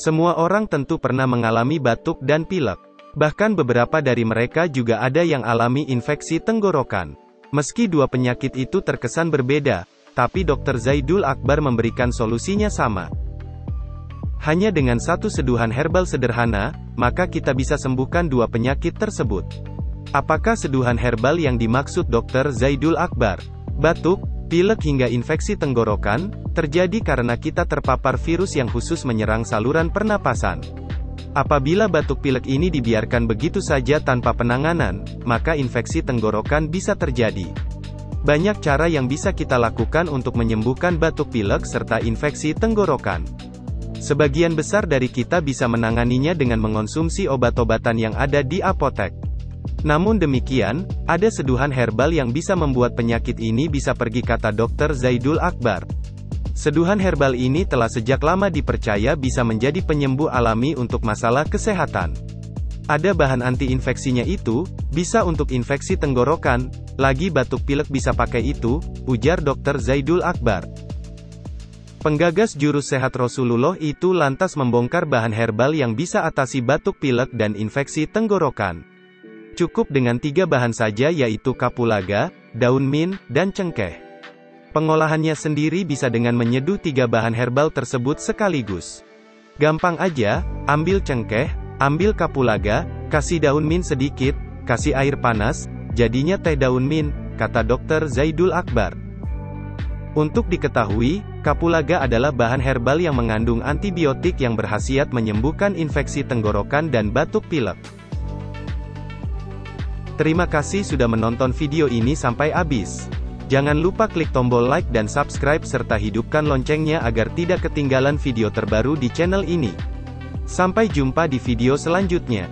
Semua orang tentu pernah mengalami batuk dan pilek. Bahkan beberapa dari mereka juga ada yang alami infeksi tenggorokan. Meski dua penyakit itu terkesan berbeda, tapi Dr. Zaidul Akbar memberikan solusinya sama. Hanya dengan satu seduhan herbal sederhana, maka kita bisa sembuhkan dua penyakit tersebut. Apakah seduhan herbal yang dimaksud Dr. Zaidul Akbar? Batuk, pilek hingga infeksi tenggorokan, terjadi karena kita terpapar virus yang khusus menyerang saluran pernapasan. Apabila batuk pilek ini dibiarkan begitu saja tanpa penanganan, maka infeksi tenggorokan bisa terjadi. Banyak cara yang bisa kita lakukan untuk menyembuhkan batuk pilek serta infeksi tenggorokan. Sebagian besar dari kita bisa menanganinya dengan mengonsumsi obat-obatan yang ada di apotek. Namun demikian, ada seduhan herbal yang bisa membuat penyakit ini bisa pergi, kata Dr. Zaidul Akbar. Seduhan herbal ini telah sejak lama dipercaya bisa menjadi penyembuh alami untuk masalah kesehatan. Ada bahan anti-infeksinya itu, bisa untuk infeksi tenggorokan, lagi batuk pilek bisa pakai itu, ujar Dr. Zaidul Akbar. Penggagas jurus sehat Rasulullah itu lantas membongkar bahan herbal yang bisa atasi batuk pilek dan infeksi tenggorokan. Cukup dengan 3 bahan saja, yaitu kapulaga, daun mint, dan cengkeh. Pengolahannya sendiri bisa dengan menyeduh 3 bahan herbal tersebut sekaligus. Gampang aja, ambil cengkeh, ambil kapulaga, kasih daun mint sedikit, kasih air panas, jadinya teh daun mint, kata Dr. Zaidul Akbar. Untuk diketahui, kapulaga adalah bahan herbal yang mengandung antibiotik yang berkhasiat menyembuhkan infeksi tenggorokan dan batuk pilek. Terima kasih sudah menonton video ini sampai habis. Jangan lupa klik tombol like dan subscribe serta hidupkan loncengnya agar tidak ketinggalan video terbaru di channel ini. Sampai jumpa di video selanjutnya.